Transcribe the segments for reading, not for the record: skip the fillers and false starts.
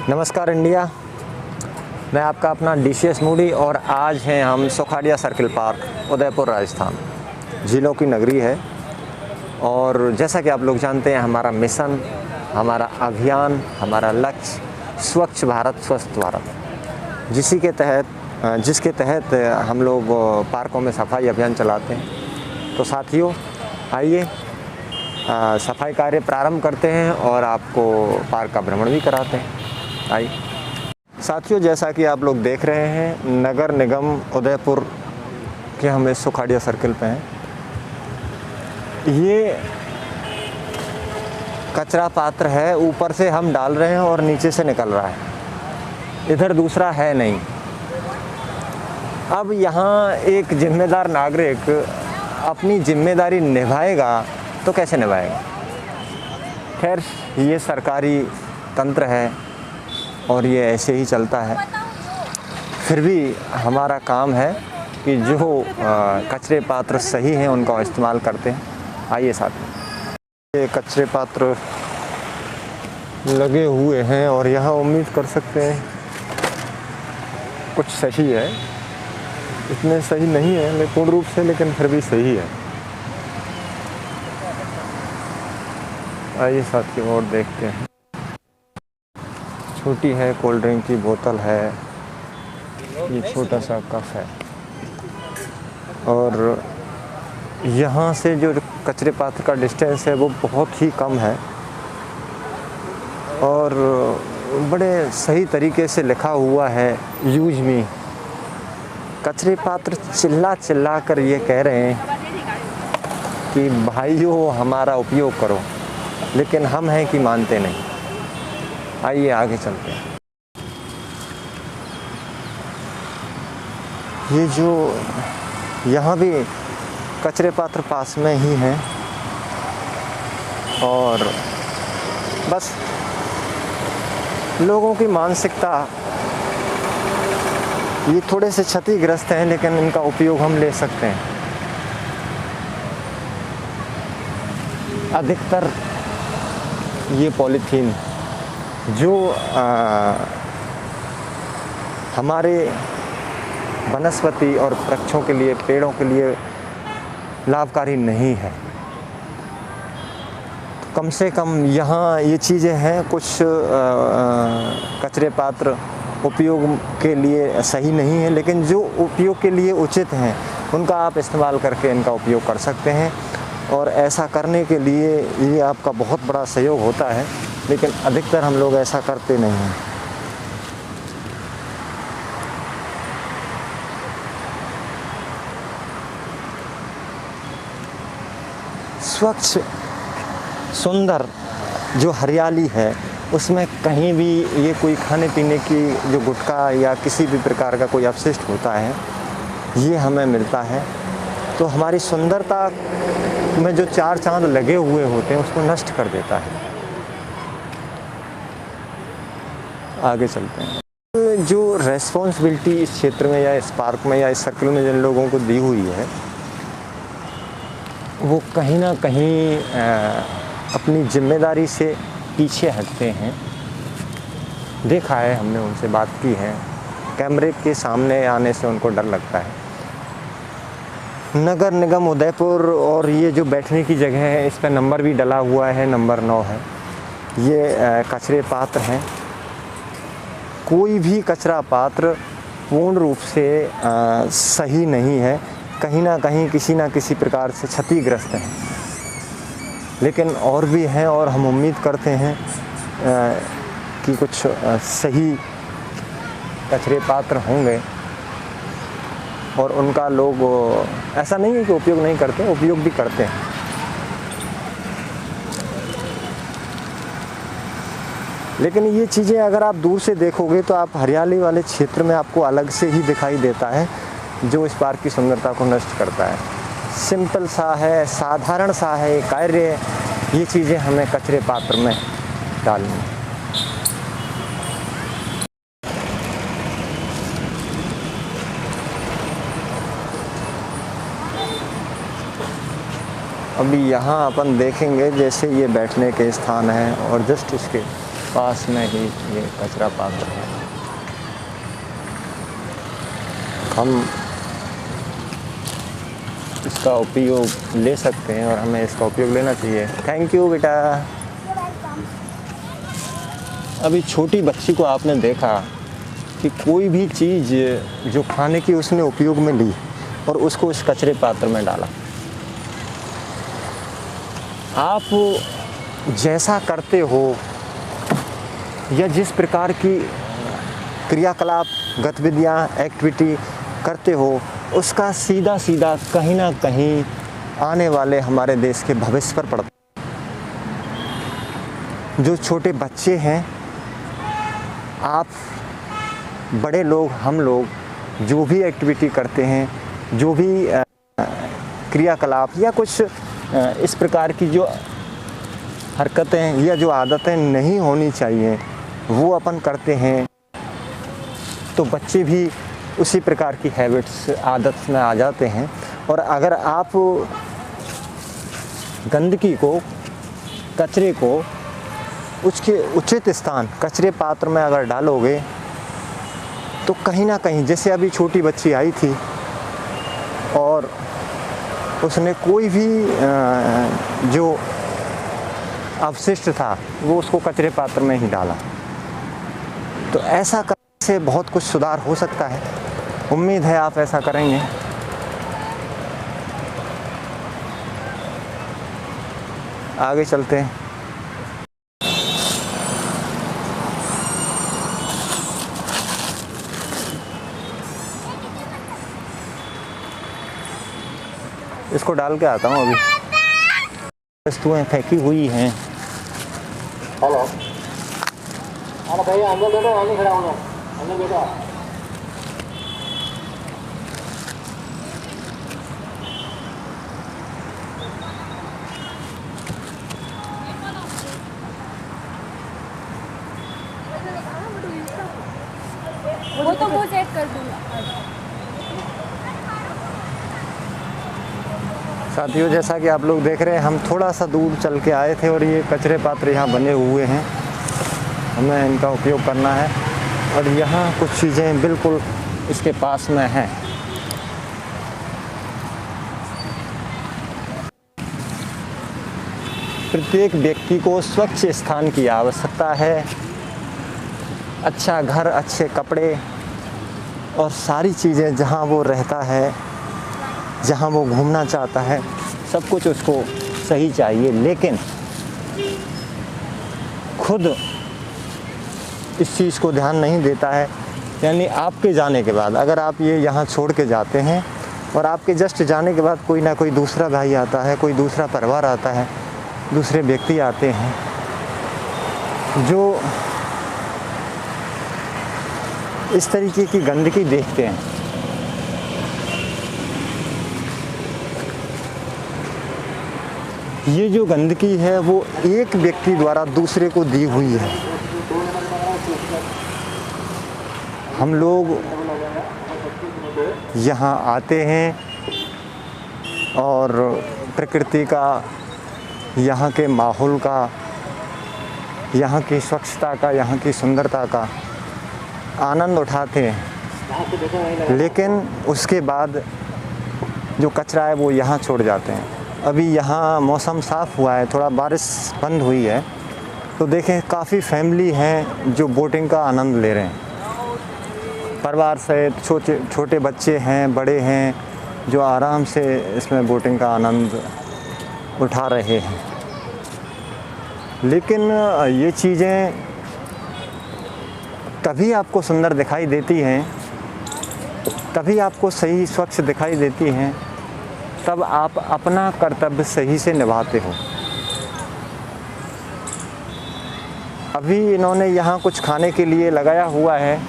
नमस्कार इंडिया, मैं आपका अपना DCS मूडी और आज हैं हम सुखाड़िया सर्किल पार्क, उदयपुर राजस्थान। झीलों की नगरी है और जैसा कि आप लोग जानते हैं हमारा मिशन, हमारा अभियान, हमारा लक्ष्य स्वच्छ भारत स्वस्थ भारत, जिसके तहत हम लोग पार्कों में सफाई अभियान चलाते हैं। तो साथियों आइए सफाई कार्य प्रारंभ करते हैं और आपको पार्क का भ्रमण भी कराते हैं। आइए साथियों, जैसा कि आप लोग देख रहे हैं नगर निगम उदयपुर के हम इस सुखाड़िया सर्किल पे हैं। ये कचरा पात्र है, ऊपर से हम डाल रहे हैं और नीचे से निकल रहा है, इधर दूसरा है नहीं। अब यहाँ एक जिम्मेदार नागरिक अपनी जिम्मेदारी निभाएगा तो कैसे निभाएगा। खैर, ये सरकारी तंत्र है और ये ऐसे ही चलता है। फिर भी हमारा काम है कि जो कचरे पात्र सही हैं उनका इस्तेमाल करते हैं। आइए साथ में, ये कचरे पात्र लगे हुए हैं और यहाँ उम्मीद कर सकते हैं कुछ सही है। इतने सही नहीं है पूर्ण रूप से, लेकिन फिर भी सही है। आइए साथ की ओर देखते हैं। छोटी है, कोल्ड ड्रिंक की बोतल है, ये छोटा सा कप है और यहाँ से जो कचरे पात्र का डिस्टेंस है वो बहुत ही कम है और बड़े सही तरीके से लिखा हुआ है यूज मी। कचरे पात्र चिल्ला चिल्ला कर ये कह रहे हैं कि भाइयों हमारा उपयोग करो, लेकिन हम हैं कि मानते नहीं। आइए आगे चलते हैं। ये जो यहाँ भी कचरे पात्र पास में ही हैं और बस लोगों की मानसिकता ये थोड़े से क्षतिग्रस्त हैं, लेकिन इनका उपयोग हम ले सकते हैं। अधिकतर ये पॉलीथीन जो हमारे वनस्पति और वृक्षों के लिए, पेड़ों के लिए लाभकारी नहीं है। कम से कम यहाँ ये चीज़ें हैं, कुछ कचरे पात्र उपयोग के लिए सही नहीं है, लेकिन जो उपयोग के लिए उचित हैं उनका आप इस्तेमाल करके इनका उपयोग कर सकते हैं। और ऐसा करने के लिए ये आपका बहुत बड़ा सहयोग होता है, लेकिन अधिकतर हम लोग ऐसा करते नहीं हैं। स्वच्छ सुंदर जो हरियाली है उसमें कहीं भी ये कोई खाने पीने की जो गुटखा या किसी भी प्रकार का कोई अपशिष्ट होता है ये हमें मिलता है, तो हमारी सुंदरता में जो चार चांद लगे हुए होते हैं उसको नष्ट कर देता है। आगे चलते हैं। जो रेस्पॉन्सिबिलिटी इस क्षेत्र में या इस पार्क में या इस सर्कल में जिन लोगों को दी हुई है वो कहीं ना कहीं अपनी जिम्मेदारी से पीछे हटते हैं। देखा है, हमने उनसे बात की है, कैमरे के सामने आने से उनको डर लगता है। नगर निगम उदयपुर और ये जो बैठने की जगह है इस पर नंबर भी डला हुआ है, नंबर 9 है। ये कचरे पात्र हैं। कोई भी कचरा पात्र पूर्ण रूप से सही नहीं है, कहीं ना कहीं किसी ना किसी प्रकार से क्षतिग्रस्त है। लेकिन और भी हैं और हम उम्मीद करते हैं कि कुछ सही कचरे पात्र होंगे और उनका लोग ऐसा नहीं है कि उपयोग नहीं करते, उपयोग भी करते हैं। लेकिन ये चीज़ें अगर आप दूर से देखोगे तो आप हरियाली वाले क्षेत्र में आपको अलग से ही दिखाई देता है, जो इस पार्क की सुंदरता को नष्ट करता है। सिंपल सा है, साधारण सा है कार्य, ये चीज़ें हमें कचरे पात्र में डालनी है। अभी यहाँ अपन देखेंगे जैसे ये बैठने के स्थान हैं और जस्ट इसके पास में ही ये कचरा पात्र है। हम इसका उपयोग ले सकते हैं और हमें इसका उपयोग लेना चाहिए। थैंक यू बेटा। अभी छोटी बच्ची को आपने देखा कि कोई भी चीज़ जो खाने की उसने उपयोग में ली और उसको उस कचरे पात्र में डाला। आप जैसा करते हो या जिस प्रकार की क्रियाकलाप, गतिविधियाँ, एक्टिविटी करते हो, उसका सीधा सीधा कहीं ना कहीं आने वाले हमारे देश के भविष्य पर पड़ता है। जो छोटे बच्चे हैं, आप बड़े लोग, हम लोग जो भी एक्टिविटी करते हैं, जो भी क्रियाकलाप या कुछ इस प्रकार की जो हरकतें या जो आदतें नहीं होनी चाहिए वो अपन करते हैं, तो बच्चे भी उसी प्रकार की हैबिट्स, आदत में आ जाते हैं। और अगर आप गंदगी को, कचरे को उसके उचित स्थान कचरे पात्र में अगर डालोगे तो कहीं ना कहीं, जैसे अभी छोटी बच्ची आई थी और उसने कोई भी जो अवशिष्ट था वो उसको कचरे पात्र में ही डाला, तो ऐसा करने से बहुत कुछ सुधार हो सकता है। उम्मीद है आप ऐसा करेंगे। आगे चलते हैं। इसको डाल के आता हूँ। अभी वस्तुएं फेंकी हुई हैं। हेलो हेलो भैया, अंदर बैठो, अंदर खड़ा होना, अंदर बैठो। वो तो वो चेक कर दूंगा। साथियों, जैसा कि आप लोग देख रहे हैं, हम थोड़ा सा दूर चल के आए थे और ये कचरे पात्र यहाँ बने हुए हैं, हमें इनका उपयोग करना है। और यहाँ कुछ चीज़ें बिल्कुल इसके पास में हैं। प्रत्येक व्यक्ति को स्वच्छ स्थान की आवश्यकता है। अच्छा घर, अच्छे कपड़े और सारी चीज़ें जहाँ वो रहता है, जहाँ वो घूमना चाहता है, सब कुछ उसको सही चाहिए। लेकिन खुद इस चीज़ को ध्यान नहीं देता है। यानी आपके जाने के बाद, अगर आप ये यहाँ छोड़ के जाते हैं और आपके जस्ट जाने के बाद कोई ना कोई दूसरा भाई आता है, कोई दूसरा परिवार आता है, दूसरे व्यक्ति आते हैं जो इस तरीके की गंदगी देखते हैं। ये जो गंदगी है वो एक व्यक्ति द्वारा दूसरे को दी हुई है। हम लोग यहाँ आते हैं और प्रकृति का, यहाँ के माहौल का, यहाँ की स्वच्छता का, यहाँ की सुंदरता का आनंद उठाते हैं, लेकिन उसके बाद जो कचरा है वो यहाँ छोड़ जाते हैं। अभी यहाँ मौसम साफ़ हुआ है, थोड़ा बारिश बंद हुई है, तो देखें काफ़ी फैमिली हैं जो बोटिंग का आनंद ले रहे हैं। परिवार सहित छोटे बच्चे हैं, बड़े हैं, जो आराम से इसमें बोटिंग का आनंद उठा रहे हैं। लेकिन ये चीज़ें तभी आपको सुंदर दिखाई देती हैं, तभी आपको सही स्वच्छ दिखाई देती हैं, तब आप अपना कर्तव्य सही से निभाते हो। अभी इन्होंने यहाँ कुछ खाने के लिए लगाया हुआ है,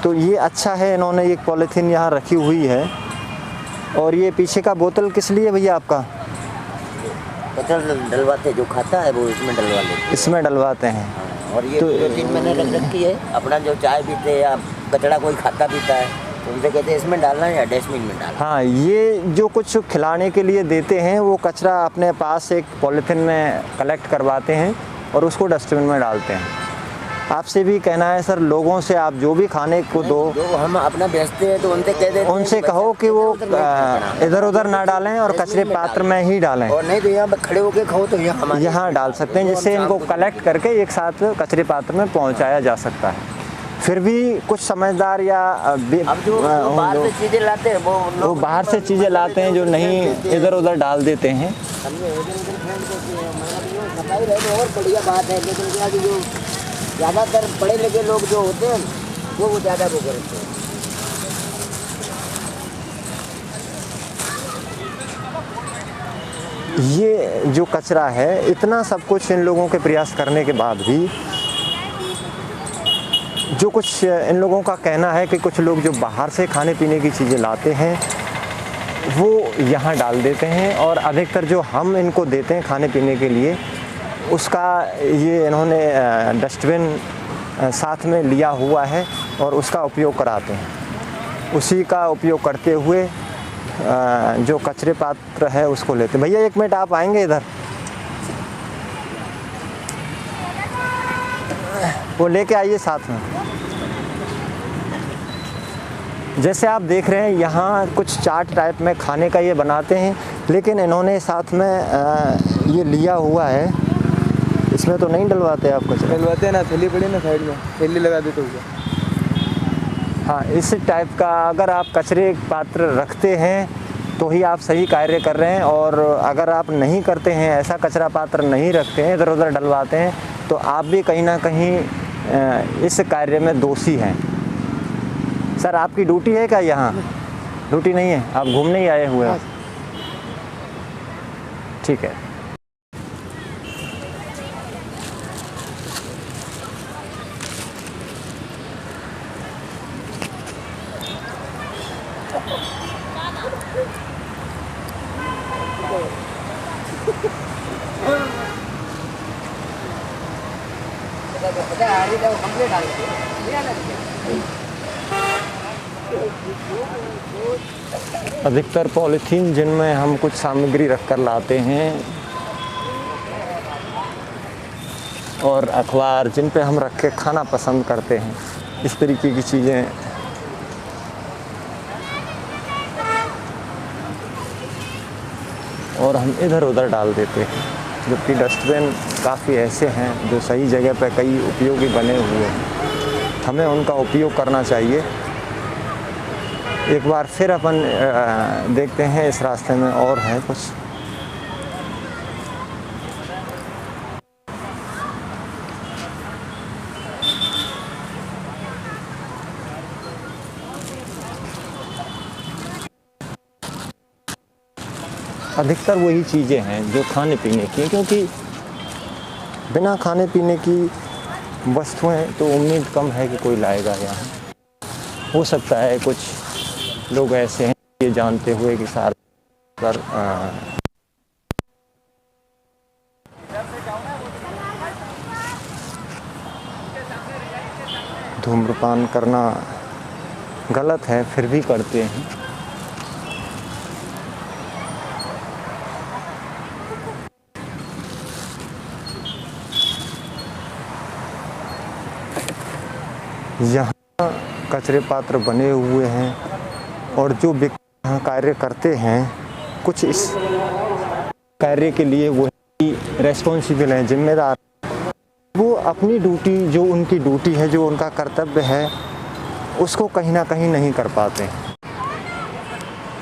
तो ये अच्छा है, इन्होंने एक पॉलीथीन यहाँ रखी हुई है। और ये पीछे का बोतल किस लिए भैया आपका? कचरा डलवाते, जो खाता है वो इसमें डलवा लेते, इसमें डलवाते हैं। और ये तो 2-3 महीने रख रखी है। अपना जो चाय पीते या कचरा कोई खाता पीता है तो उनसे कहते हैं इसमें डालना है या डस्टबिन में डालना। हाँ, ये जो कुछ खिलाने के लिए देते हैं वो कचरा अपने पास एक पॉलीथीन में कलेक्ट करवाते हैं और उसको डस्टबिन में डालते हैं। आपसे भी कहना है सर, लोगों से आप जो भी खाने को दो, जो हम अपना बेचते हैं तो उनसे कह देते हैं, उनसे कहो कि वो इधर उधर ना डालें और कचरे पात्र में ही डालें। और नहीं तो यहाँ पे खड़े होके खाओ तो यहाँ डाल सकते हैं, जिससे इनको कलेक्ट करके एक साथ कचरे पात्र में पहुँचाया जा सकता है। फिर भी कुछ समझदार या अब जो बाहर से चीज़ें लाते हैं वो बाहर से चीज़ें लाते हैं जो नहीं इधर उधर डाल देते हैं। सफाई रहे तो और बढ़िया बात है, लेकिन क्या कि जो ज़्यादातर पढ़े लिखे लोग जो होते हैं वो ज़्यादा वो करते हैं। ये जो कचरा है, इतना सब कुछ इन लोगों के प्रयास करने के बाद भी जो कुछ इन लोगों का कहना है कि कुछ लोग जो बाहर से खाने पीने की चीज़ें लाते हैं वो यहाँ डाल देते हैं, और अधिकतर जो हम इनको देते हैं खाने पीने के लिए उसका ये इन्होंने डस्टबिन साथ में लिया हुआ है और उसका उपयोग कराते हैं। उसी का उपयोग करते हुए जो कचरे पात्र है उसको लेते हैं। भैया 1 मिनट आप आएंगे इधर, वो लेके आइए साथ में। जैसे आप देख रहे हैं यहाँ कुछ चाट टाइप में खाने का ये बनाते हैं, लेकिन इन्होंने साथ में ये लिया हुआ है। इसमें तो नहीं डलवाते आप कुछ? डलवाते हैं ना, थैली पड़ी ना साइड में, थैली लगा देते हो। हाँ, इस टाइप का अगर आप कचरे पात्र रखते हैं तो ही आप सही कार्य कर रहे हैं, और अगर आप नहीं करते हैं, ऐसा कचरा पात्र नहीं रखते हैं, इधर उधर डलवाते हैं, तो आप भी कहीं ना कहीं इस कार्य में दोषी हैं। सर, आपकी ड्यूटी है क्या यहाँ? ड्यूटी नहीं है, आप घूमने ही आए हुए हो? ठीक है। अधिकतर पॉलीथीन जिनमें हम कुछ सामग्री रख कर लाते हैं और अखबार जिन पे हम रख के खाना पसंद करते हैं, इस तरीके की चीज़ें और हम इधर उधर डाल देते हैं। जबकि डस्टबिन काफ़ी ऐसे हैं जो सही जगह पर कई उपयोगी बने हुए हैं, हमें उनका उपयोग करना चाहिए। एक बार फिर अपन देखते हैं इस रास्ते में और है कुछ। अधिकतर वही चीज़ें हैं जो खाने पीने की, क्योंकि बिना खाने पीने की वस्तुएं तो उम्मीद कम है कि कोई लाएगा यहाँ। हो सकता है कुछ लोग ऐसे हैं ये जानते हुए कि सार पर धूम्रपान करना गलत है, फिर भी करते हैं। यहाँ कचरे पात्र बने हुए हैं और जो व्यक्ति यहाँ कार्य करते हैं, कुछ इस कार्य के लिए वही रेस्पॉन्सिबल हैं, जिम्मेदार। वो अपनी ड्यूटी, जो उनकी ड्यूटी है, जो उनका कर्तव्य है, उसको कहीं ना कहीं नहीं कर पाते।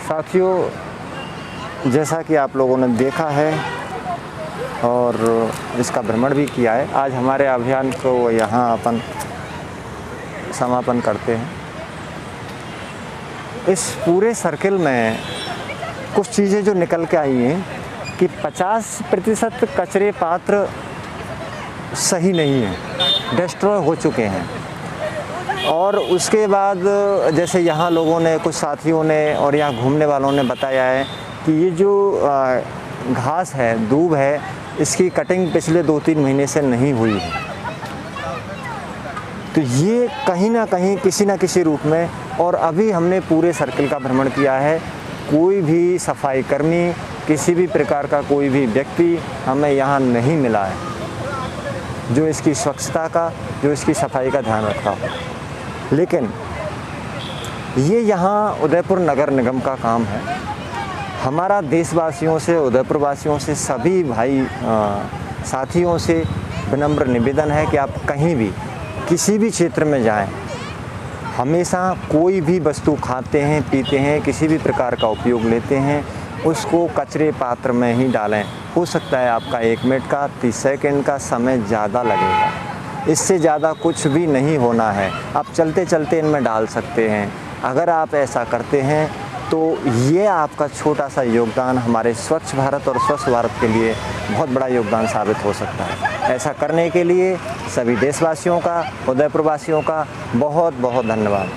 साथियों, जैसा कि आप लोगों ने देखा है और इसका भ्रमण भी किया है, आज हमारे अभियान को यहाँ अपन समापन करते हैं। इस पूरे सर्किल में कुछ चीज़ें जो निकल के आई हैं कि 50% कचरे पात्र सही नहीं है, डिस्ट्रॉय हो चुके हैं। और उसके बाद जैसे यहाँ लोगों ने, कुछ साथियों ने और यहाँ घूमने वालों ने बताया है कि ये जो घास है, दूब है, इसकी कटिंग पिछले 2-3 महीने से नहीं हुई है। तो ये कहीं ना कहीं किसी न किसी रूप में, और अभी हमने पूरे सर्किल का भ्रमण किया है, कोई भी सफाई कर्मी, किसी भी प्रकार का कोई भी व्यक्ति हमें यहाँ नहीं मिला है। जो इसकी स्वच्छता का, जो इसकी सफाई का ध्यान रखता हो। लेकिन ये यहाँ उदयपुर नगर निगम का काम है। हमारा देशवासियों से, उदयपुर वासियों से, सभी भाई साथियों से विनम्र निवेदन है कि आप कहीं भी किसी भी क्षेत्र में जाएं, हमेशा कोई भी वस्तु खाते हैं, पीते हैं, किसी भी प्रकार का उपयोग लेते हैं, उसको कचरे पात्र में ही डालें। हो सकता है आपका 1 मिनट का, 30 सेकंड का समय ज़्यादा लगेगा, इससे ज़्यादा कुछ भी नहीं होना है। आप चलते चलते इनमें डाल सकते हैं। अगर आप ऐसा करते हैं तो ये आपका छोटा सा योगदान हमारे स्वच्छ भारत और स्वस्थ भारत के लिए बहुत बड़ा योगदान साबित हो सकता है। ऐसा करने के लिए सभी देशवासियों का, उदयपुर वासियों का बहुत बहुत धन्यवाद।